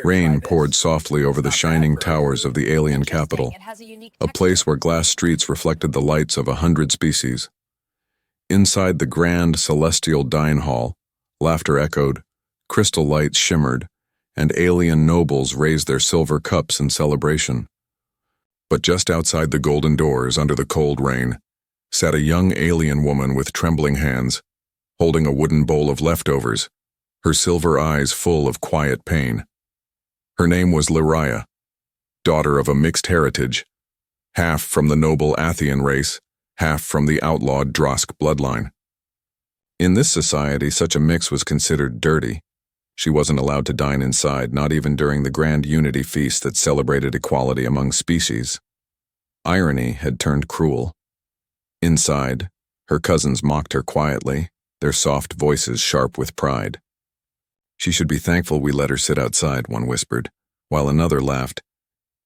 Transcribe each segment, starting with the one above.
Rain poured softly over the shining towers of the alien capital, a place where glass streets reflected the lights of 100 species. Inside the grand celestial dine hall, laughter echoed, crystal lights shimmered, and alien nobles raised their silver cups in celebration. But just outside the golden doors, under the cold rain, sat a young alien woman with trembling hands, holding a wooden bowl of leftovers, her silver eyes full of quiet pain. Her name was Lyria, daughter of a mixed heritage, half from the noble Athian race, half from the outlawed Drosk bloodline. In this society, such a mix was considered dirty. She wasn't allowed to dine inside, not even during the grand unity feast that celebrated equality among species. Irony had turned cruel. Inside, her cousins mocked her quietly, their soft voices sharp with pride. "She should be thankful we let her sit outside," one whispered, while another laughed.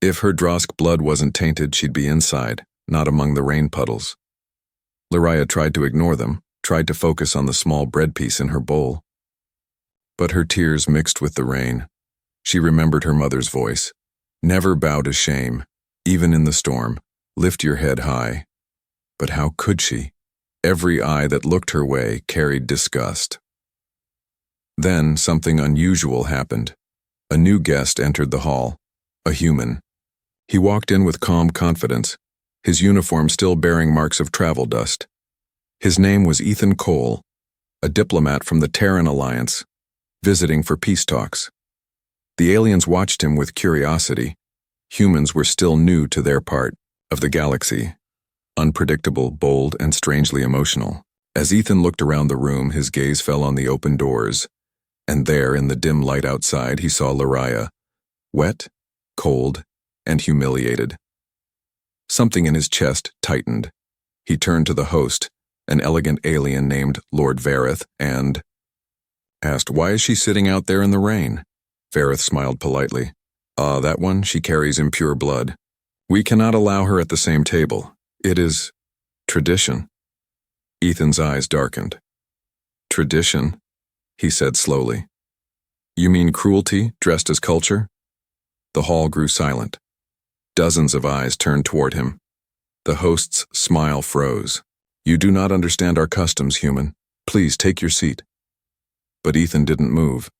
"If her Drosk blood wasn't tainted, she'd be inside, not among the rain puddles." Lyria tried to ignore them, tried to focus on the small bread piece in her bowl. But her tears mixed with the rain. She remembered her mother's voice. "Never bow to shame, even in the storm. Lift your head high." But how could she? Every eye that looked her way carried disgust. Then something unusual happened. A new guest entered the hall, a human. He walked in with calm confidence, his uniform still bearing marks of travel dust. His name was Ethan Cole, a diplomat from the Terran Alliance, visiting for peace talks. The aliens watched him with curiosity. Humans were still new to their part of the galaxy, unpredictable, bold, and strangely emotional. As Ethan looked around the room, his gaze fell on the open doors, and there, in the dim light outside, he saw Lyria, wet, cold, and humiliated. Something in his chest tightened. He turned to the host, an elegant alien named Lord Vareth, and asked, "Why is she sitting out there in the rain?" Vareth smiled politely. "Ah, that one, she carries impure blood. We cannot allow her at the same table. It is tradition." Ethan's eyes darkened. "Tradition?" he said slowly. "You mean cruelty dressed as culture?" The hall grew silent. Dozens of eyes turned toward him. The host's smile froze. "You do not understand our customs, human. Please take your seat." But Ethan didn't move.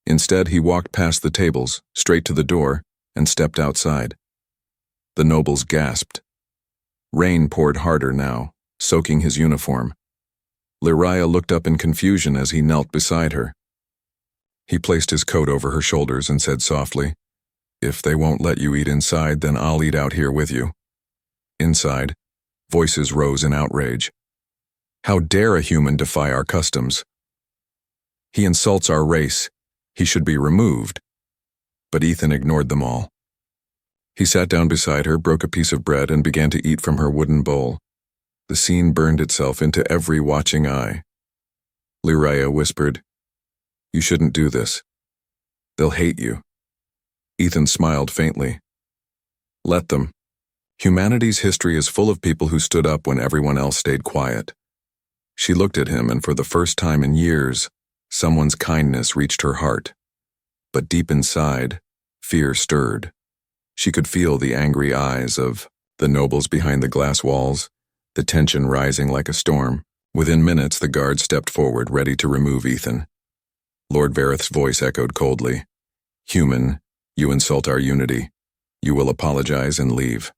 Instead, he walked past the tables, straight to the door, and stepped outside. The nobles gasped. Rain poured harder now, soaking his uniform. Lyria looked up in confusion as he knelt beside her. He placed his coat over her shoulders and said softly, "If they won't let you eat inside, then I'll eat out here with you." Inside, voices rose in outrage. "How dare a human defy our customs? He insults our race. He should be removed." But Ethan ignored them all. He sat down beside her, broke a piece of bread, and began to eat from her wooden bowl. The scene burned itself into every watching eye. Lyria whispered, "You shouldn't do this. They'll hate you." Ethan smiled faintly. "Let them. Humanity's history is full of people who stood up when everyone else stayed quiet." She looked at him, and for the first time in years, someone's kindness reached her heart. But deep inside, fear stirred. She could feel the angry eyes of the nobles behind the glass walls, the tension rising like a storm. Within minutes, the guards stepped forward, ready to remove Ethan. Lord Vareth's voice echoed coldly, "Human, you insult our unity. You will apologize and leave."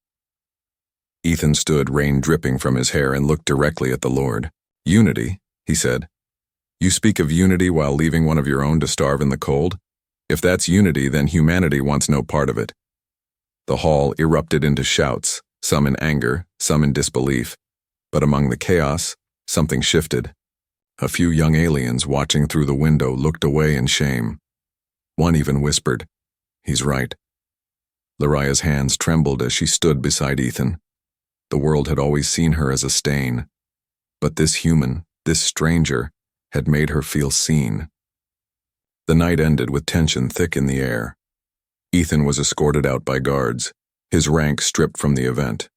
Ethan stood, rain dripping from his hair, and looked directly at the Lord. "Unity?" he said. "You speak of unity while leaving one of your own to starve in the cold? If that's unity, then humanity wants no part of it." The hall erupted into shouts, some in anger, some in disbelief. But among the chaos, something shifted. A few young aliens watching through the window looked away in shame. One even whispered, "He's right." Lyria's hands trembled as she stood beside Ethan. The world had always seen her as a stain. But this human, this stranger, had made her feel seen. The night ended with tension thick in the air. Ethan was escorted out by guards, his rank stripped from the event.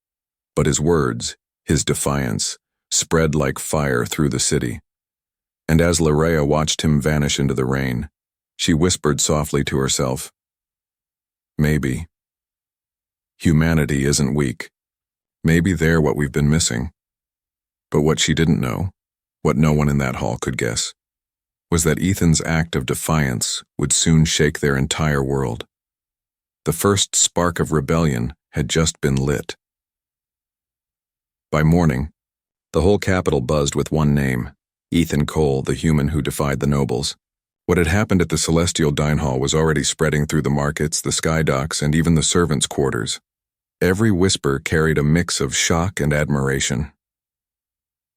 But his words, his defiance, spread like fire through the city. And as Lyria watched him vanish into the rain, She whispered softly to herself. Maybe. Humanity isn't weak. Maybe they're what we've been missing. But what she didn't know, what no one in that hall could guess, was that Ethan's act of defiance would soon shake their entire world. The first spark of rebellion had just been lit. By morning, the whole capital buzzed with one name, Ethan Cole, the human who defied the nobles. What had happened at the Celestial Dine Hall was already spreading through the markets, the sky docks, and even the servants' quarters. Every whisper carried a mix of shock and admiration.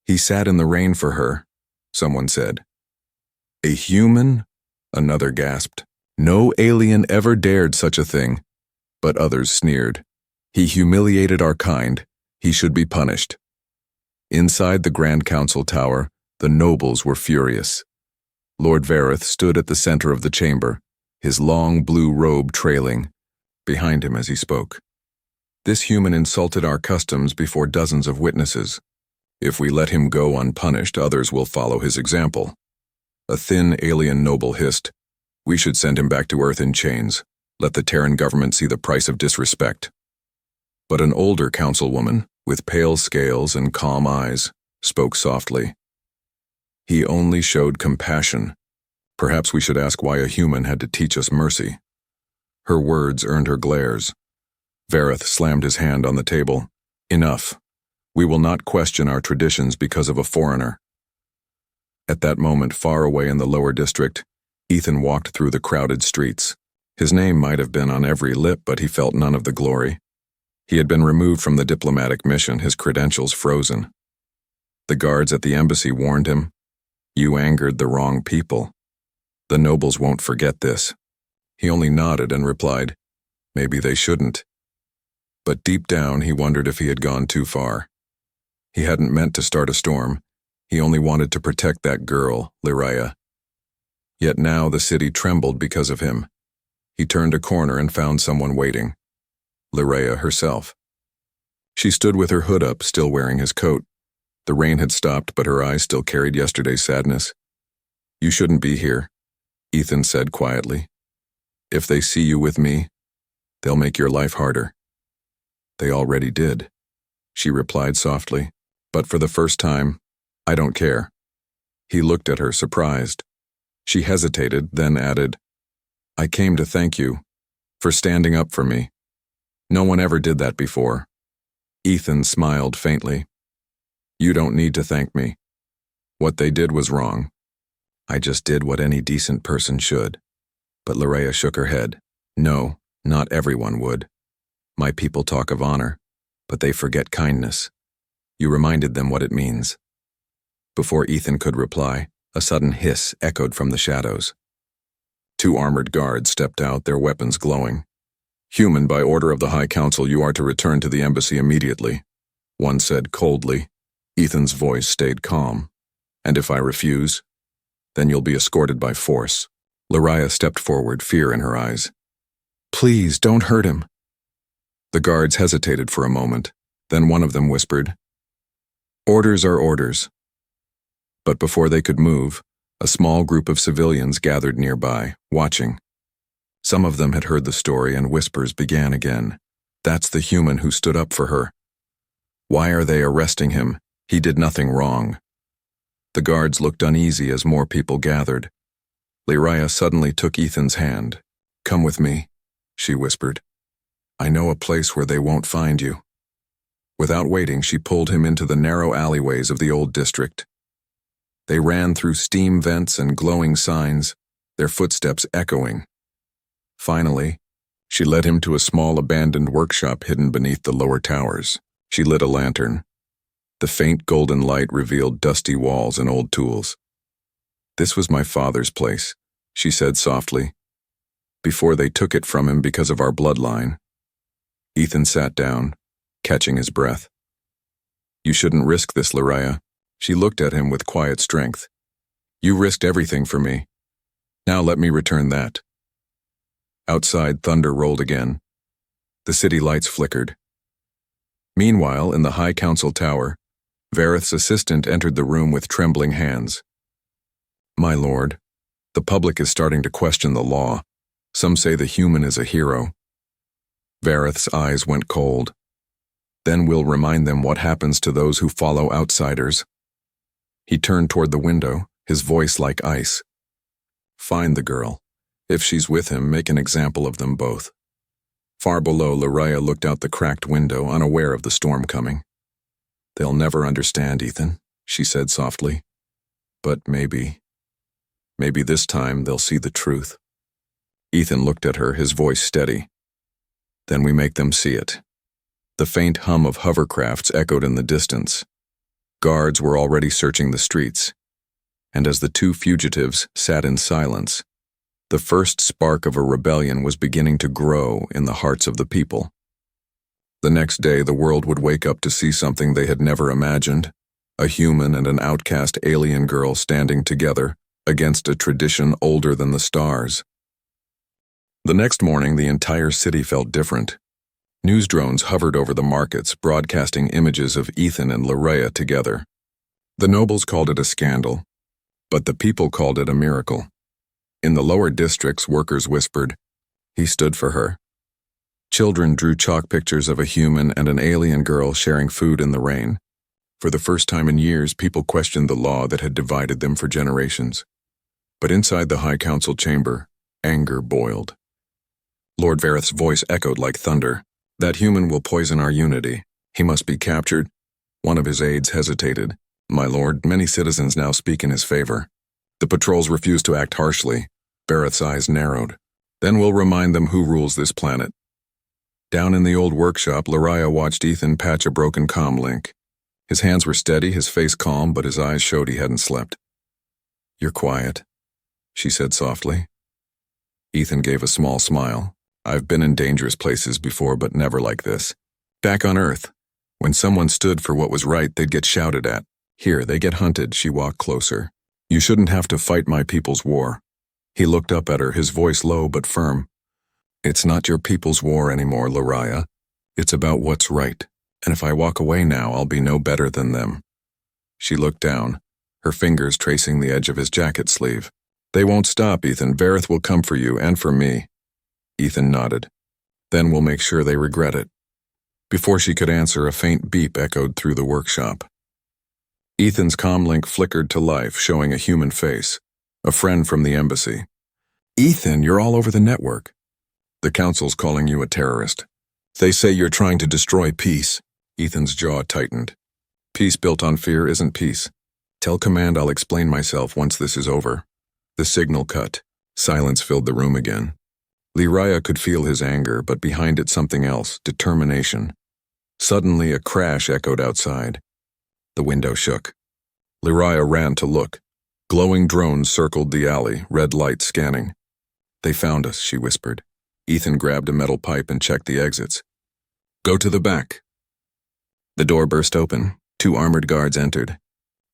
He sat in the rain for her, someone said. A human? Another gasped. No alien ever dared such a thing. But others sneered. He humiliated our kind. He should be punished. Inside the Grand Council Tower, the nobles were furious. Lord Vareth stood at the center of the chamber, his long blue robe trailing behind him as he spoke. This human insulted our customs before dozens of witnesses. If we let him go unpunished, others will follow his example. A thin alien noble hissed, "We should send him back to Earth in chains. Let the Terran government see the price of disrespect." But an older councilwoman, with pale scales and calm eyes, spoke softly. He only showed compassion. Perhaps we should ask why a human had to teach us mercy. Her words earned her glares. Vareth slammed his hand on the table. Enough. We will not question our traditions because of a foreigner. At that moment, far away in the lower district, Ethan walked through the crowded streets. His name might have been on every lip, but he felt none of the glory. He had been removed from the diplomatic mission, his credentials frozen. The guards at the embassy warned him, "You angered the wrong people. The nobles won't forget this." He only nodded and replied, "Maybe they shouldn't." But deep down, he wondered if he had gone too far. He hadn't meant to start a storm. He only wanted to protect that girl, Lyraya. Yet now the city trembled because of him. He turned a corner and found someone waiting. Lyraya herself. She stood with her hood up, still wearing his coat. The rain had stopped, but her eyes still carried yesterday's sadness. "You shouldn't be here," Ethan said quietly. "If they see you with me, they'll make your life harder." "They already did," she replied softly. "But for the first time, I don't care." He looked at her, surprised. She hesitated, then added, "I came to thank you for standing up for me. No one ever did that before." Ethan smiled faintly. "You don't need to thank me. What they did was wrong. I just did what any decent person should." But Lyraya shook her head. "No, not everyone would. My people talk of honor, but they forget kindness. You reminded them what it means." Before Ethan could reply, a sudden hiss echoed from the shadows. Two armored guards stepped out, their weapons glowing. "Human, by order of the High Council, you are to return to the embassy immediately," one said coldly. Ethan's voice stayed calm. "And if I refuse, then you'll be escorted by force." Lyraya stepped forward, fear in her eyes. "Please, don't hurt him." The guards hesitated for a moment. Then one of them whispered, "Orders are orders." But before they could move, a small group of civilians gathered nearby, watching. Some of them had heard the story, and whispers began again. "That's the human who stood up for her. Why are they arresting him? He did nothing wrong." The guards looked uneasy as more people gathered. Lyraya suddenly took Ethan's hand. "Come with me," she whispered. "I know a place where they won't find you." Without waiting, she pulled him into the narrow alleyways of the old district. They ran through steam vents and glowing signs, their footsteps echoing. Finally, she led him to a small abandoned workshop hidden beneath the lower towers. She lit a lantern. The faint golden light revealed dusty walls and old tools. "This was my father's place," she said softly, "before they took it from him because of our bloodline." Ethan sat down, catching his breath. "You shouldn't risk this, Lyraya." She looked at him with quiet strength. "You risked everything for me. Now let me return that." Outside, thunder rolled again. The city lights flickered. Meanwhile, in the High Council Tower, Vareth's assistant entered the room with trembling hands. "My lord, The public is starting to question the law. Some say the human is a hero. Vareth's eyes went cold. Then we'll remind them what happens to those who follow outsiders. He turned toward the window, his voice like ice. Find the girl. If she's with him, make an example of them both. Far below, Lariah looked out the cracked window, unaware of the storm coming. They'll never understand, Ethan, she said softly. But maybe this time they'll see the truth. Ethan looked at her, his voice steady. Then we make them see it. The faint hum of hovercrafts echoed in the distance. Guards were already searching the streets. And as the two fugitives sat in silence, the first spark of a rebellion was beginning to grow in the hearts of the people. The next day, the world would wake up to see something they had never imagined, a human and an outcast alien girl standing together against a tradition older than the stars. The next morning, the entire city felt different. News drones hovered over the markets, broadcasting images of Ethan and Lariah together. The nobles called it a scandal, but the people called it a miracle. In the lower districts, workers whispered, "He stood for her." Children drew chalk pictures of a human and an alien girl sharing food in the rain. For the first time in years, people questioned the law that had divided them for generations. But inside the High Council chamber, anger boiled. Lord Vareth's voice echoed like thunder. "That human will poison our unity. He must be captured." One of his aides hesitated. "My lord, many citizens now speak in his favor." The patrols refused to act harshly. Vareth's eyes narrowed. "Then we'll remind them who rules this planet." Down in the old workshop, Lariah watched Ethan patch a broken comm link. His hands were steady, his face calm, but his eyes showed he hadn't slept. "You're quiet," she said softly. Ethan gave a small smile. "I've been in dangerous places before, but never like this. Back on Earth, when someone stood for what was right, they'd get shouted at. Here, they get hunted." She walked closer. "You shouldn't have to fight my people's war." He looked up at her, his voice low but firm. "It's not your people's war anymore, Lariah. It's about what's right. And if I walk away now, I'll be no better than them." She looked down, her fingers tracing the edge of his jacket sleeve. "They won't stop, Ethan. Vareth will come for you and for me." Ethan nodded. "Then we'll make sure they regret it." Before she could answer, a faint beep echoed through the workshop. Ethan's comlink flickered to life, showing a human face, a friend from the embassy. "Ethan, you're all over the network. The council's calling you a terrorist. They say you're trying to destroy peace." Ethan's jaw tightened. "Peace built on fear isn't peace. Tell command I'll explain myself once this is over." The signal cut. Silence filled the room again. Lariah could feel his anger, but behind it something else, determination. Suddenly a crash echoed outside. The window shook. Lariah ran to look. Glowing drones circled the alley, red light scanning. "They found us," she whispered. Ethan grabbed a metal pipe and checked the exits. "Go to the back." The door burst open. 2 armored guards entered.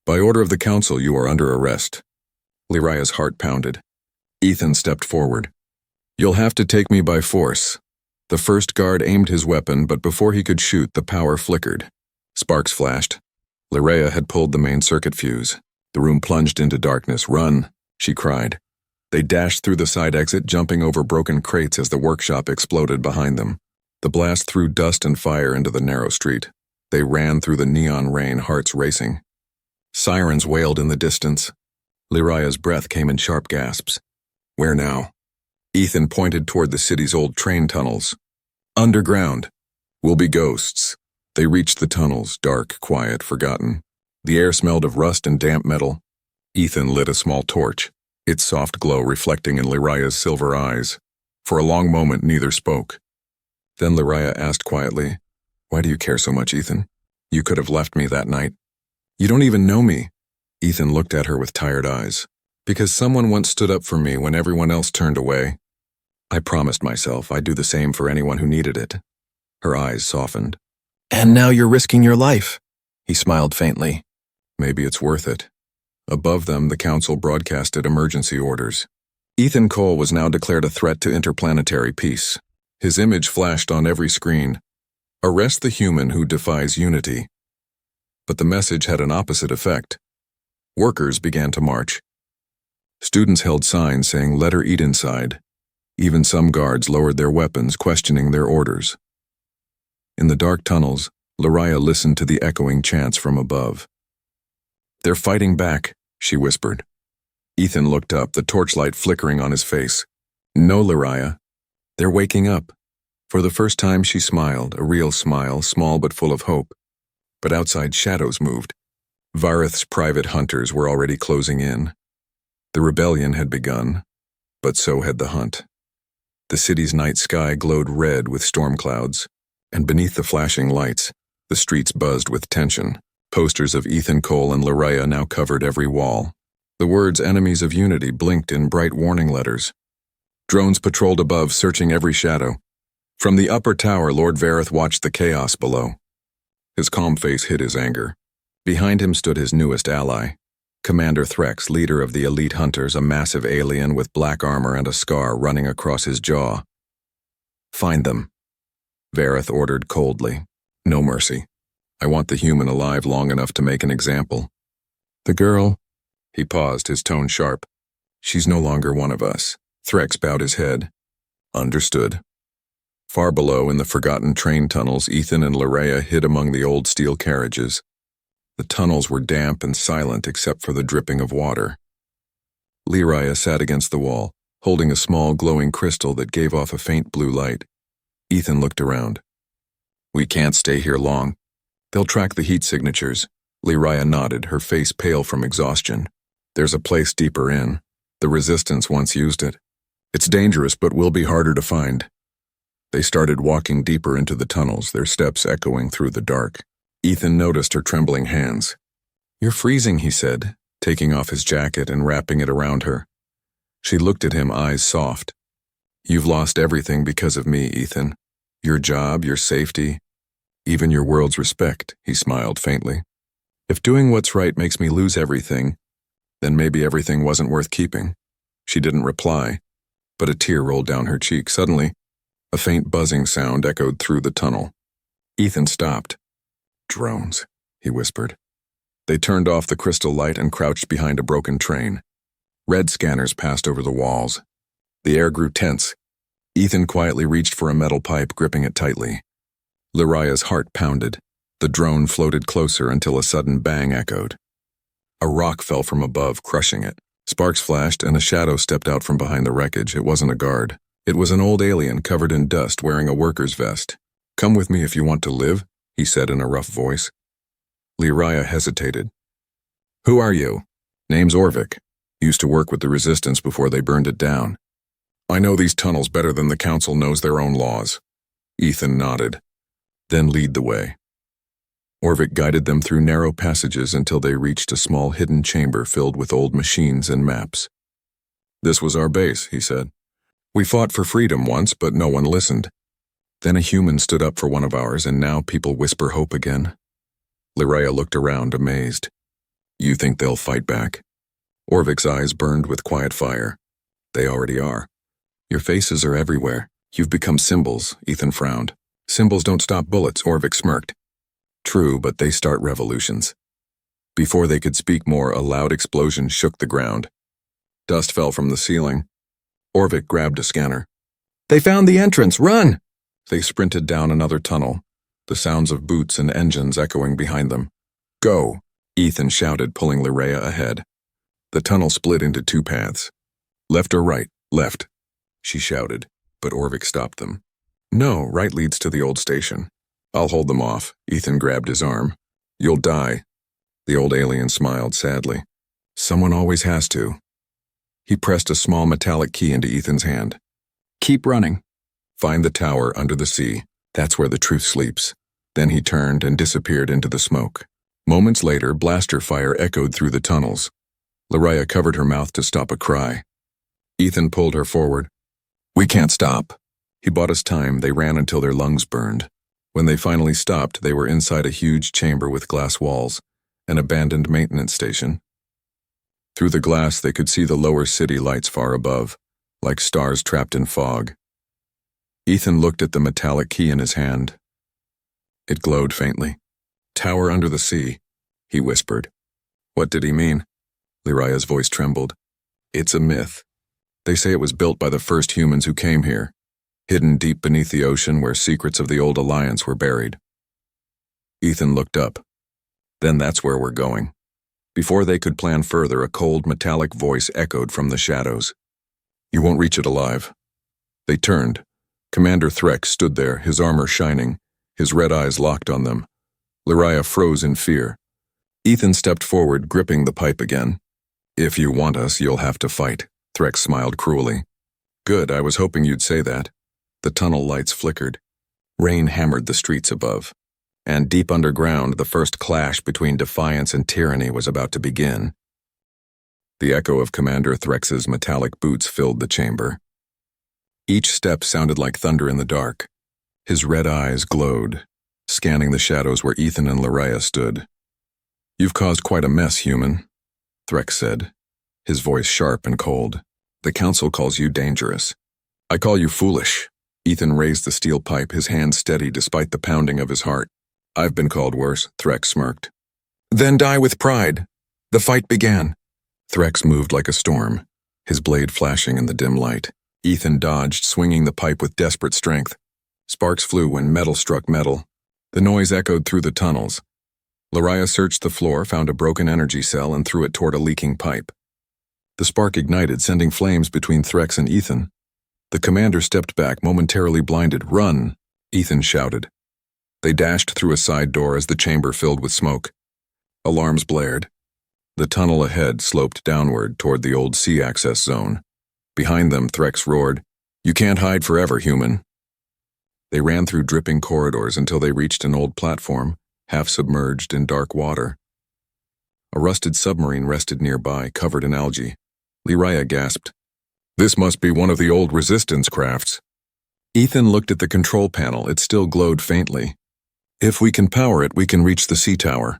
"By order of the council, you are under arrest." Lariah's heart pounded. Ethan stepped forward. "You'll have to take me by force." The first guard aimed his weapon, but before he could shoot, the power flickered. Sparks flashed. Lariah had pulled the main circuit fuse. The room plunged into darkness. "Run," she cried. They dashed through the side exit, jumping over broken crates as the workshop exploded behind them. The blast threw dust and fire into the narrow street. They ran through the neon rain, hearts racing. Sirens wailed in the distance. Lariah's breath came in sharp gasps. "Where now?" Ethan pointed toward the city's old train tunnels. "Underground. We'll be ghosts." They reached the tunnels, dark, quiet, forgotten. The air smelled of rust and damp metal. Ethan lit a small torch, its soft glow reflecting in Lariah's silver eyes. For a long moment, neither spoke. Then Lariah asked quietly, "Why do you care so much, Ethan? You could have left me that night." "You don't even know me." Ethan looked at her with tired eyes. "Because someone once stood up for me when everyone else turned away. I promised myself I'd do the same for anyone who needed it." Her eyes softened. "And now you're risking your life." He smiled faintly. "Maybe it's worth it." Above them, the council broadcasted emergency orders. Ethan Cole was now declared a threat to interplanetary peace. His image flashed on every screen. Arrest the human who defies unity. But the message had an opposite effect. Workers began to march. Students held signs saying, "Let her eat inside." Even some guards lowered their weapons, questioning their orders. In the dark tunnels, Lariah listened to the echoing chants from above. "They're fighting back," she whispered. Ethan looked up, the torchlight flickering on his face. "No, Lariah. They're waking up." For the first time she smiled, a real smile, small but full of hope. But outside shadows moved. Vareth's private hunters were already closing in. The rebellion had begun, but so had the hunt. The city's night sky glowed red with storm clouds, and beneath the flashing lights, the streets buzzed with tension. Posters of Ethan Cole and Lariah now covered every wall. The words "Enemies of Unity" blinked in bright warning letters. Drones patrolled above, searching every shadow. From the upper tower, Lord Vareth watched the chaos below. His calm face hid his anger. Behind him stood his newest ally, Commander Threx, leader of the elite hunters, a massive alien with black armor and a scar running across his jaw. "Find them," Vareth ordered coldly. "No mercy. I want the human alive long enough to make an example." "The girl," he paused, his tone sharp. "She's no longer one of us." Threx bowed his head. "Understood." Far below, in the forgotten train tunnels, Ethan and Lariah hid among the old steel carriages. The tunnels were damp and silent except for the dripping of water. Lariah sat against the wall, holding a small glowing crystal that gave off a faint blue light. Ethan looked around. "We can't stay here long. They'll track the heat signatures." Lariah nodded, her face pale from exhaustion. "There's a place deeper in. The Resistance once used it. It's dangerous, but will be harder to find." They started walking deeper into the tunnels, their steps echoing through the dark. Ethan noticed her trembling hands. "You're freezing," he said, taking off his jacket and wrapping it around her. She looked at him, eyes soft. "You've lost everything because of me, Ethan. Your job, your safety, even your world's respect," he smiled faintly. "If doing what's right makes me lose everything, then maybe everything wasn't worth keeping." She didn't reply, but a tear rolled down her cheek. Suddenly, a faint buzzing sound echoed through the tunnel. Ethan stopped. "Drones," he whispered. They turned off the crystal light and crouched behind a broken train. Red scanners passed over the walls. The air grew tense. Ethan quietly reached for a metal pipe, gripping it tightly. Lariah's heart pounded. The drone floated closer until a sudden bang echoed. A rock fell from above, crushing it. Sparks flashed, and a shadow stepped out from behind the wreckage. It wasn't a guard. It was an old alien covered in dust, wearing a worker's vest. "Come with me if you want to live," he said in a rough voice. Lariah hesitated. "Who are you?" "Name's Orvik. Used to work with the Resistance before they burned it down. I know these tunnels better than the Council knows their own laws." Ethan nodded. "Then lead the way." Orvik guided them through narrow passages until they reached a small hidden chamber filled with old machines and maps. "This was our base," he said. "We fought for freedom once, but no one listened. Then a human stood up for one of ours, and now people whisper hope again." Lariah looked around, amazed. "You think they'll fight back?" Orvik's eyes burned with quiet fire. "They already are. Your faces are everywhere. You've become symbols," Ethan frowned. "Symbols don't stop bullets," Orvik smirked. "True, but they start revolutions." Before they could speak more, a loud explosion shook the ground. Dust fell from the ceiling. Orvik grabbed a scanner. "They found the entrance! Run!" They sprinted down another tunnel, the sounds of boots and engines echoing behind them. "Go!" Ethan shouted, pulling Lariah ahead. The tunnel split into two paths. "Left or right?" "Left," she shouted, but Orvik stopped them. "No, right leads to the old station." "I'll hold them off." Ethan grabbed his arm. "You'll die." The old alien smiled sadly. "Someone always has to." He pressed a small metallic key into Ethan's hand. "Keep running. Find the tower under the sea. That's where the truth sleeps." Then he turned and disappeared into the smoke. Moments later, blaster fire echoed through the tunnels. Lariah covered her mouth to stop a cry. Ethan pulled her forward. "We can't stop." He bought us time. They ran until their lungs burned. When they finally stopped, they were inside a huge chamber with glass walls, an abandoned maintenance station. Through the glass, they could see the lower city lights far above, like stars trapped in fog. Ethan looked at the metallic key in his hand. It glowed faintly. "Tower under the sea," he whispered. What did he mean? Lariah's voice trembled. It's a myth. They say it was built by the first humans who came here, hidden deep beneath the ocean where secrets of the old alliance were buried. Ethan looked up. Then that's where we're going. Before they could plan further, a cold, metallic voice echoed from the shadows. You won't reach it alive. They turned. Commander Threx stood there, his armor shining, his red eyes locked on them. Lyraya froze in fear. Ethan stepped forward, gripping the pipe again. If you want us, you'll have to fight. Threx smiled cruelly. Good, I was hoping you'd say that. The tunnel lights flickered. Rain hammered the streets above. And deep underground, the first clash between defiance and tyranny was about to begin. The echo of Commander Threx's metallic boots filled the chamber. Each step sounded like thunder in the dark. His red eyes glowed, scanning the shadows where Ethan and Lyraya stood. You've caused quite a mess, human, Threx said, his voice sharp and cold. The council calls you dangerous. I call you foolish. Ethan raised the steel pipe, his hand steady despite the pounding of his heart. I've been called worse, Threx smirked. Then die with pride. The fight began. Threx moved like a storm, his blade flashing in the dim light. Ethan dodged, swinging the pipe with desperate strength. Sparks flew when metal struck metal. The noise echoed through the tunnels. Lyraya searched the floor, found a broken energy cell, and threw it toward a leaking pipe. The spark ignited, sending flames between Threx and Ethan. The commander stepped back, momentarily blinded. Run! Ethan shouted. They dashed through a side door as the chamber filled with smoke. Alarms blared. The tunnel ahead sloped downward toward the old sea access zone. Behind them, Threx roared, You can't hide forever, human. They ran through dripping corridors until they reached an old platform, half submerged in dark water. A rusted submarine rested nearby, covered in algae. Lyraya gasped. This must be one of the old resistance crafts. Ethan looked at the control panel. It still glowed faintly. If we can power it, we can reach the sea tower.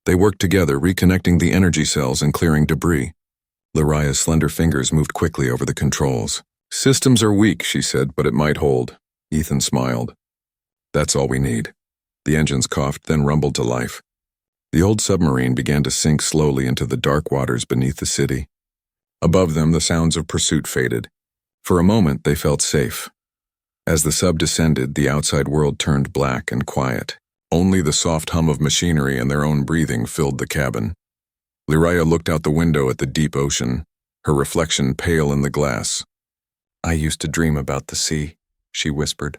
They worked together, reconnecting the energy cells and clearing debris. Lyraya's slender fingers moved quickly over the controls. Systems are weak, she said, but it might hold. Ethan smiled. That's all we need. The engines coughed, then rumbled to life. The old submarine began to sink slowly into the dark waters beneath the city. Above them, the sounds of pursuit faded. For a moment, they felt safe. As the sub descended, the outside world turned black and quiet. Only the soft hum of machinery and their own breathing filled the cabin. Lyraya looked out the window at the deep ocean, her reflection pale in the glass. I used to dream about the sea, she whispered.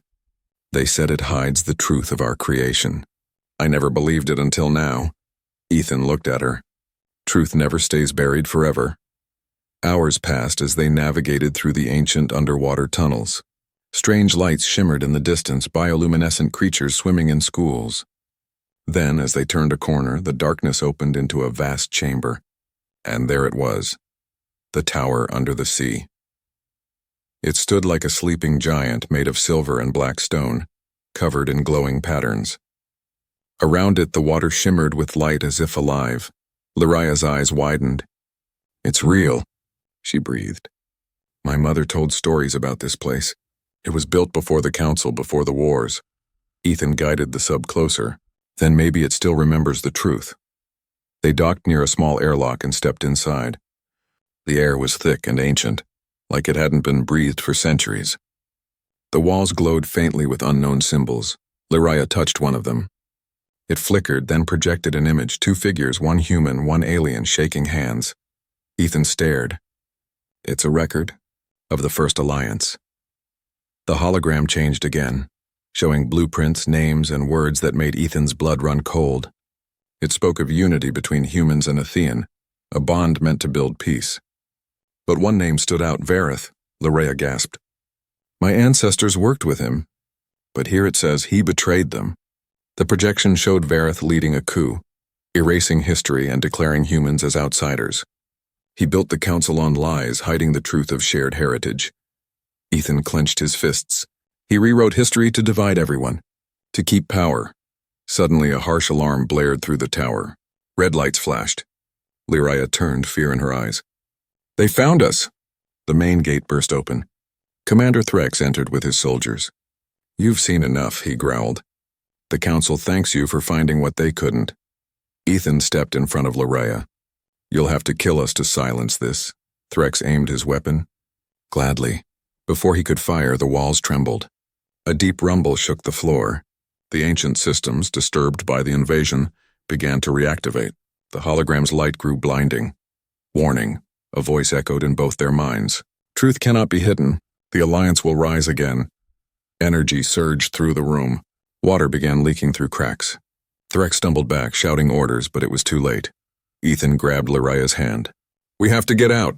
They said it hides the truth of our creation. I never believed it until now. Ethan looked at her. Truth never stays buried forever. Hours passed as they navigated through the ancient underwater tunnels. Strange lights shimmered in the distance, bioluminescent creatures swimming in schools. Then, as they turned a corner, the darkness opened into a vast chamber. And there it was, the tower under the sea. It stood like a sleeping giant made of silver and black stone, covered in glowing patterns. Around it, the water shimmered with light as if alive. Lyraya's eyes widened. It's real, she breathed. My mother told stories about this place. It was built before the council, before the wars. Ethan guided the sub closer. Then maybe it still remembers the truth. They docked near a small airlock and stepped inside. The air was thick and ancient, like it hadn't been breathed for centuries. The walls glowed faintly with unknown symbols. Lyraya touched one of them. It flickered, then projected an image, two figures, one human, one alien, shaking hands. Ethan stared. It's a record of the first alliance. The hologram changed again, showing blueprints, names, and words that made Ethan's blood run cold. It spoke of unity between humans and Athean, a bond meant to build peace. But one name stood out, Vareth. Lyraya gasped. My ancestors worked with him, but here it says he betrayed them. The projection showed Vareth leading a coup, erasing history and declaring humans as outsiders. He built the council on lies, hiding the truth of shared heritage. Ethan clenched his fists. He rewrote history to divide everyone, to keep power. Suddenly, a harsh alarm blared through the tower. Red lights flashed. Lyraya turned, fear in her eyes. They found us! The main gate burst open. Commander Threx entered with his soldiers. You've seen enough, he growled. The council thanks you for finding what they couldn't. Ethan stepped in front of Lyraya. You'll have to kill us to silence this. Threx aimed his weapon. Gladly. Before he could fire, the walls trembled. A deep rumble shook the floor. The ancient systems, disturbed by the invasion, began to reactivate. The hologram's light grew blinding. Warning, a voice echoed in both their minds. Truth cannot be hidden. The Alliance will rise again. Energy surged through the room. Water began leaking through cracks. Threx stumbled back, shouting orders, but it was too late. Ethan grabbed Laraya's hand. We have to get out.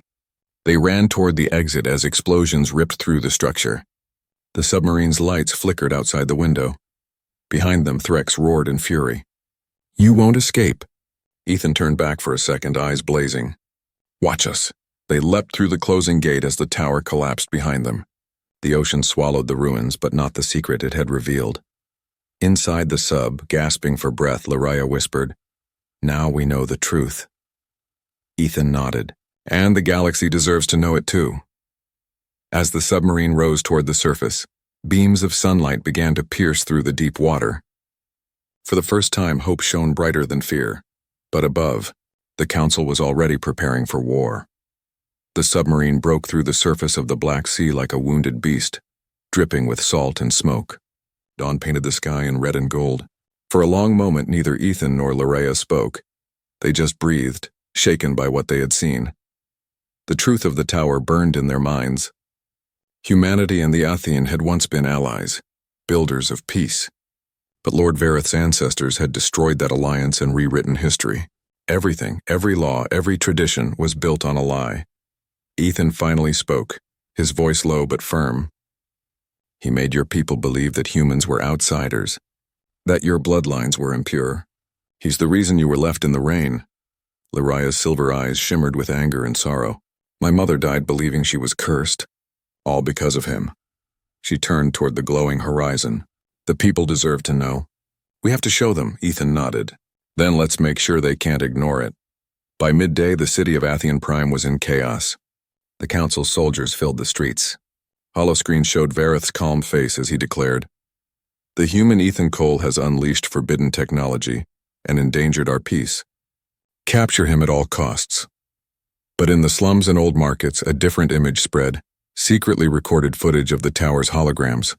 They ran toward the exit as explosions ripped through the structure. The submarine's lights flickered outside the window. Behind them, Threx roared in fury. You won't escape. Ethan turned back for a second, eyes blazing. Watch us. They leapt through the closing gate as the tower collapsed behind them. The ocean swallowed the ruins, but not the secret it had revealed. Inside the sub, gasping for breath, Laraya whispered, Now we know the truth. Ethan nodded. And the galaxy deserves to know it too. As the submarine rose toward the surface, beams of sunlight began to pierce through the deep water. For the first time, hope shone brighter than fear. But above, the Council was already preparing for war. The submarine broke through the surface of the Black Sea like a wounded beast, dripping with salt and smoke. Dawn painted the sky in red and gold. For a long moment, neither Ethan nor Laraya spoke. They just breathed, shaken by what they had seen. The truth of the tower burned in their minds. Humanity and the Athean had once been allies, builders of peace. But Lord Vareth's ancestors had destroyed that alliance and rewritten history. Everything, every law, every tradition was built on a lie. Ethan finally spoke, his voice low but firm. He made your people believe that humans were outsiders, that your bloodlines were impure. He's the reason you were left in the rain. Laraya's silver eyes shimmered with anger and sorrow. My mother died believing she was cursed, all because of him. She turned toward the glowing horizon. The people deserve to know. We have to show them, Ethan nodded. Then let's make sure they can't ignore it. By midday, the city of Athean Prime was in chaos. The Council's soldiers filled the streets. Holoscreen showed Vareth's calm face as he declared, The human Ethan Cole has unleashed forbidden technology and endangered our peace. Capture him at all costs. But in the slums and old markets, a different image spread, secretly recorded footage of the tower's holograms.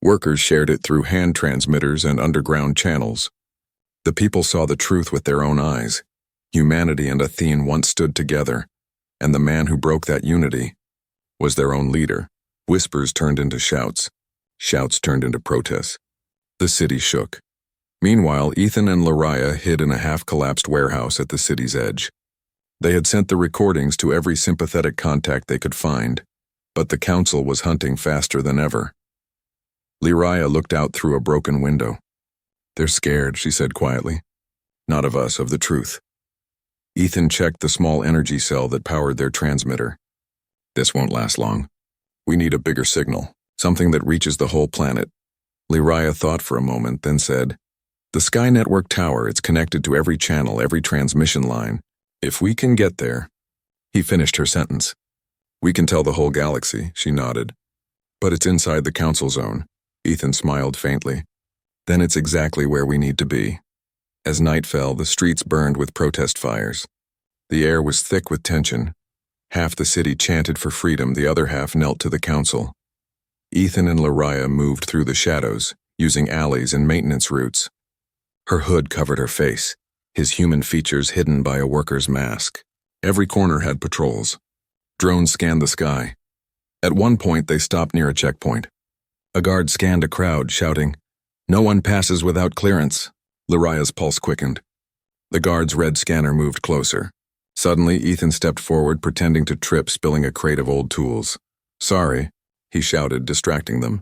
Workers shared it through hand transmitters and underground channels. The people saw the truth with their own eyes. Humanity and Athene once stood together, and the man who broke that unity was their own leader. Whispers turned into shouts. Shouts turned into protests. The city shook. Meanwhile, Ethan and Laraya hid in a half-collapsed warehouse at the city's edge. They had sent the recordings to every sympathetic contact they could find, but the Council was hunting faster than ever. Laraya looked out through a broken window. They're scared, she said quietly. Not of us, of the truth. Ethan checked the small energy cell that powered their transmitter. This won't last long. We need a bigger signal, something that reaches the whole planet. Laraya thought for a moment, then said, The Sky Network tower, it's connected to every channel, every transmission line. If we can get there. He finished her sentence. We can tell the whole galaxy, she nodded. But it's inside the Council zone. Ethan smiled faintly. Then it's exactly where we need to be. As night fell, the streets burned with protest fires. The air was thick with tension. Half the city chanted for freedom, the other half knelt to the Council. Ethan and Laraya moved through the shadows, using alleys and maintenance routes. Her hood covered her face, his human features hidden by a worker's mask. Every corner had patrols. Drones scanned the sky. At one point, they stopped near a checkpoint. A guard scanned a crowd, shouting, No one passes without clearance. Laraya's pulse quickened. The guard's red scanner moved closer. Suddenly, Ethan stepped forward, pretending to trip, spilling a crate of old tools. Sorry, he shouted, distracting them.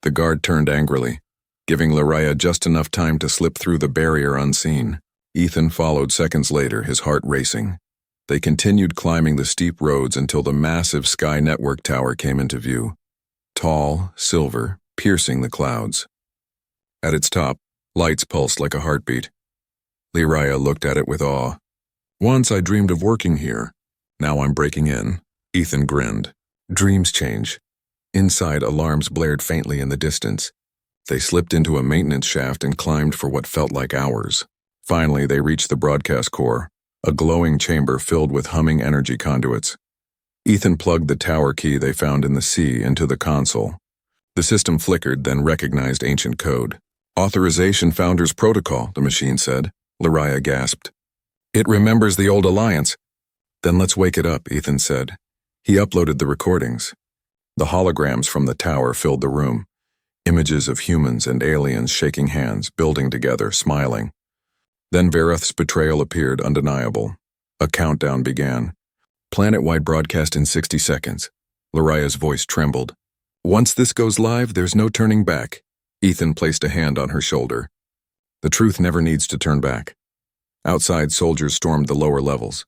The guard turned angrily, giving Laraya just enough time to slip through the barrier unseen. Ethan followed seconds later, his heart racing. They continued climbing the steep roads until the massive Sky Network tower came into view. Tall, silver, piercing the clouds. At its top, lights pulsed like a heartbeat. Laraya looked at it with awe. Once I dreamed of working here. Now I'm breaking in. Ethan grinned. Dreams change. Inside, alarms blared faintly in the distance. They slipped into a maintenance shaft and climbed for what felt like hours. Finally, they reached the broadcast core, a glowing chamber filled with humming energy conduits. Ethan plugged the tower key they found in the sea into the console. The system flickered, then recognized ancient code. "Authorization Founder's Protocol," the machine said. Lariah gasped. "It remembers the old alliance." "Then let's wake it up," Ethan said. He uploaded the recordings. The holograms from the tower filled the room. Images of humans and aliens shaking hands, building together, smiling. Then Vareth's betrayal appeared, undeniable. A countdown began. "Planet-wide broadcast in 60 seconds. Lariah's voice trembled. "Once this goes live, there's no turning back." Ethan placed a hand on her shoulder. "The truth never needs to turn back." Outside, soldiers stormed the lower levels.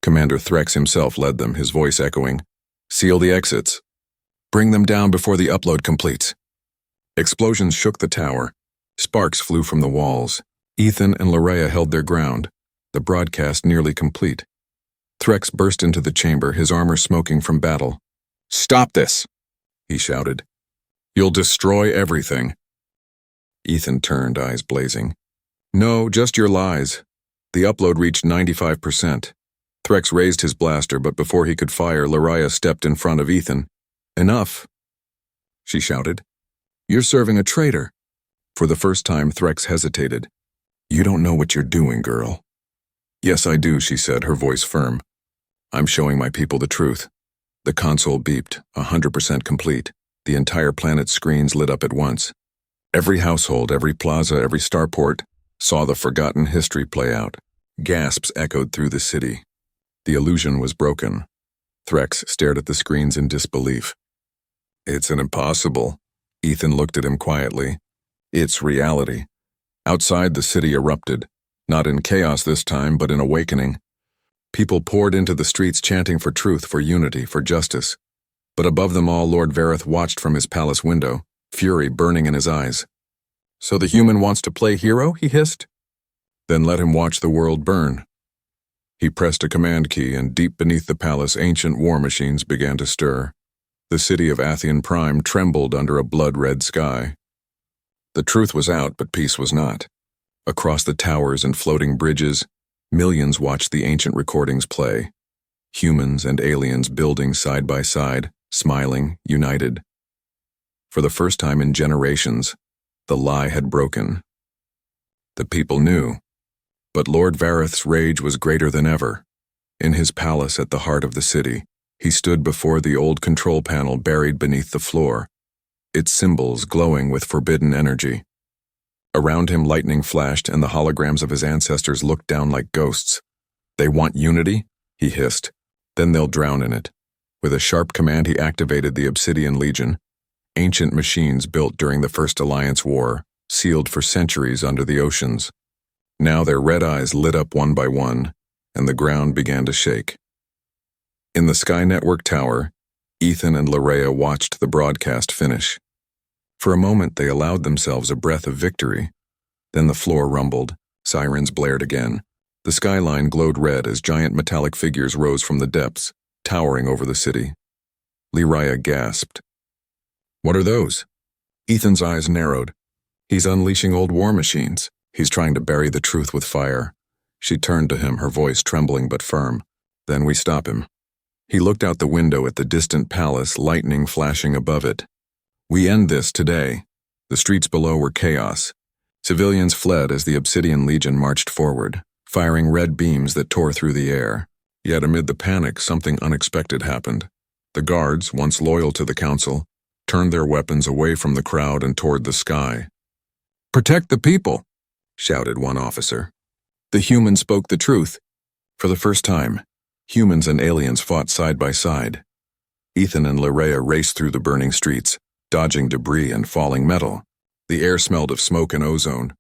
Commander Threx himself led them, his voice echoing, "Seal the exits. Bring them down before the upload completes." Explosions shook the tower. Sparks flew from the walls. Ethan and Lariah held their ground, the broadcast nearly complete. Threx burst into the chamber, his armor smoking from battle. "Stop this!" he shouted. "You'll destroy everything." Ethan turned, eyes blazing. "No, just your lies." The upload reached 95%. Threx raised his blaster, but before he could fire, Lariah stepped in front of Ethan. "Enough," she shouted. "You're serving a traitor." For the first time, Threx hesitated. "You don't know what you're doing, girl." "Yes, I do," she said, her voice firm. "I'm showing my people the truth." The console beeped, 100% complete. The entire planet's screens lit up at once. Every household, every plaza, every starport saw the forgotten history play out. Gasps echoed through the city. The illusion was broken. Threx stared at the screens in disbelief. "It's an impossible." Ethan looked at him quietly. "It's reality." Outside, the city erupted, not in chaos this time, but in awakening. People poured into the streets chanting for truth, for unity, for justice. But above them all, Lord Vareth watched from his palace window, fury burning in his eyes. "So the human wants to play hero?" he hissed. "Then let him watch the world burn." He pressed a command key, and deep beneath the palace, ancient war machines began to stir. The city of Athian Prime trembled under a blood-red sky. The truth was out, but peace was not. Across the towers and floating bridges, millions watched the ancient recordings play. Humans and aliens building side by side, smiling, united. For the first time in generations, the lie had broken. The people knew. But Lord Vareth's rage was greater than ever. In his palace at the heart of the city, he stood before the old control panel buried beneath the floor, its symbols glowing with forbidden energy. Around him lightning flashed, and the holograms of his ancestors looked down like ghosts. "They want unity?" he hissed. "Then they'll drown in it." With a sharp command, he activated the Obsidian Legion, ancient machines built during the First Alliance War, sealed for centuries under the oceans. Now their red eyes lit up one by one, and the ground began to shake. In the Sky Network tower, Ethan and Lariah watched the broadcast finish. For a moment, they allowed themselves a breath of victory. Then the floor rumbled, sirens blared again. The skyline glowed red as giant metallic figures rose from the depths, towering over the city. Lariah gasped. "What are those?" Ethan's eyes narrowed. "He's unleashing old war machines. He's trying to bury the truth with fire." She turned to him, her voice trembling but firm. "Then we stop him." He looked out the window at the distant palace, lightning flashing above it. "We end this today." The streets below were chaos. Civilians fled as the Obsidian Legion marched forward, firing red beams that tore through the air. Yet amid the panic, something unexpected happened. The guards, once loyal to the council, turned their weapons away from the crowd and toward the sky. "Protect the people," shouted one officer. The human spoke the truth. For the first time, humans and aliens fought side by side. Ethan and Lariah raced through the burning streets, dodging debris and falling metal. The air smelled of smoke and ozone.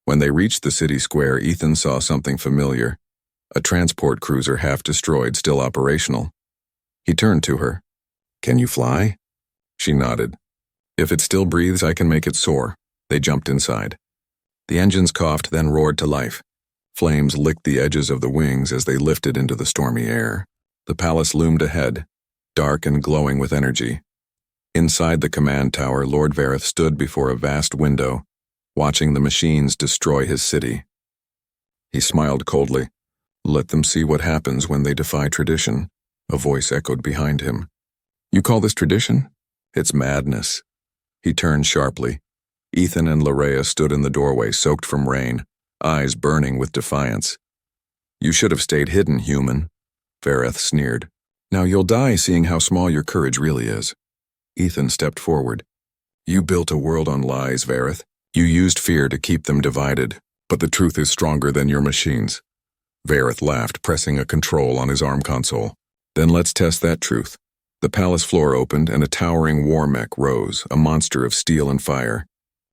When they reached the city square, Ethan saw something familiar. A transport cruiser half destroyed, still operational. He turned to her. "Can you fly?" She nodded. "If it still breathes, I can make it soar." They jumped inside. The engines coughed, then roared to life. Flames licked the edges of the wings as they lifted into the stormy air. The palace loomed ahead, dark and glowing with energy. Inside the command tower, Lord Vareth stood before a vast window, watching the machines destroy his city. He smiled coldly. "Let them see what happens when they defy tradition. A voice echoed behind him. You call this tradition? It's madness. He turned sharply. Ethan and Larea stood in the doorway, soaked from rain, eyes burning with defiance. You should have stayed hidden, human, Vareth sneered. Now you'll die seeing how small your courage really is. Ethan stepped forward. You built a world on lies, Vareth. You used fear to keep them divided, but the truth is stronger than your machines. Vareth laughed, pressing a control on his arm console. Then let's test that truth. The palace floor opened and a towering war mech rose, a monster of steel and fire.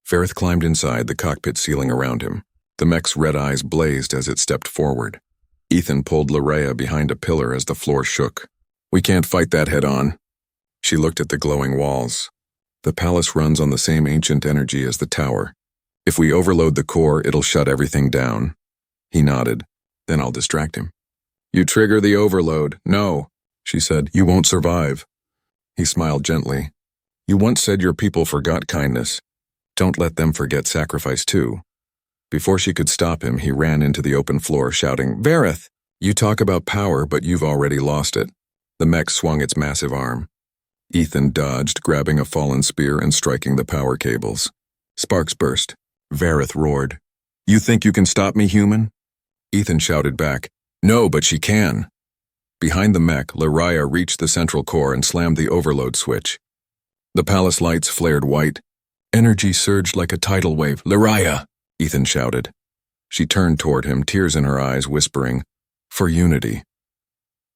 Vareth climbed inside, the cockpit ceiling around him. The mech's red eyes blazed as it stepped forward. Ethan pulled Larea behind a pillar as the floor shook. We can't fight that head-on. She looked at the glowing walls. The palace runs on the same ancient energy as the tower. If we overload the core, it'll shut everything down. He nodded. Then I'll distract him. You trigger the overload. No, she said. You won't survive. He smiled gently. You once said your people forgot kindness. Don't let them forget sacrifice too. Before she could stop him, he ran into the open floor, shouting, Vareth! You talk about power, but you've already lost it. The mech swung its massive arm. Ethan dodged, grabbing a fallen spear and striking the power cables. Sparks burst. Vareth roared. You think you can stop me, human? Ethan shouted back, No, but she can. Behind the mech, Larea reached the central core and slammed the overload switch. The palace lights flared white. Energy surged like a tidal wave. Larea! Ethan shouted. She turned toward him, tears in her eyes, whispering, For unity.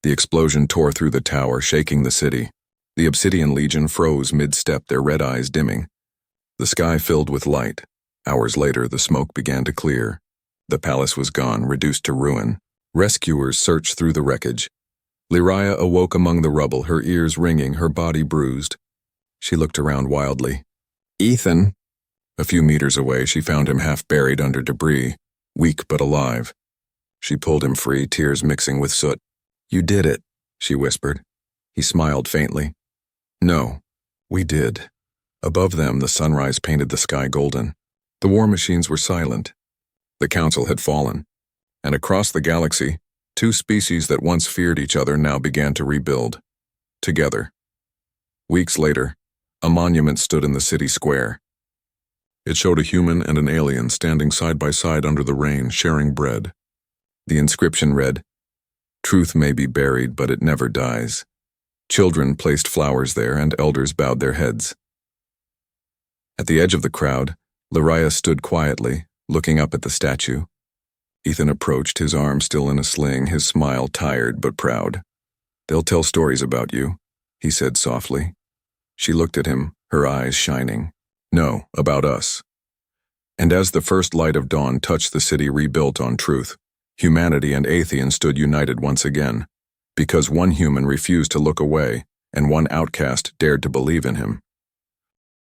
The explosion tore through the tower, shaking the city. The Obsidian Legion froze mid-step, their red eyes dimming. The sky filled with light. Hours later, the smoke began to clear. The palace was gone, reduced to ruin. Rescuers searched through the wreckage. Larea awoke among the rubble, her ears ringing, her body bruised. She looked around wildly. Ethan! A few meters away, she found him half buried under debris, weak but alive. She pulled him free, tears mixing with soot. You did it, she whispered. He smiled faintly. No, we did. Above them, the sunrise painted the sky golden. The war machines were silent. The council had fallen. And across the galaxy, two species that once feared each other now began to rebuild. Together. Weeks later, a monument stood in the city square. It showed a human and an alien standing side by side under the rain, sharing bread. The inscription read, Truth may be buried, but it never dies. Children placed flowers there, and elders bowed their heads. At the edge of the crowd, Larea stood quietly, looking up at the statue. Ethan approached, his arm still in a sling, his smile tired but proud. They'll tell stories about you, he said softly. She looked at him, her eyes shining. No, about us. And as the first light of dawn touched the city rebuilt on truth, humanity and Athean stood united once again, because one human refused to look away, and one outcast dared to believe in him.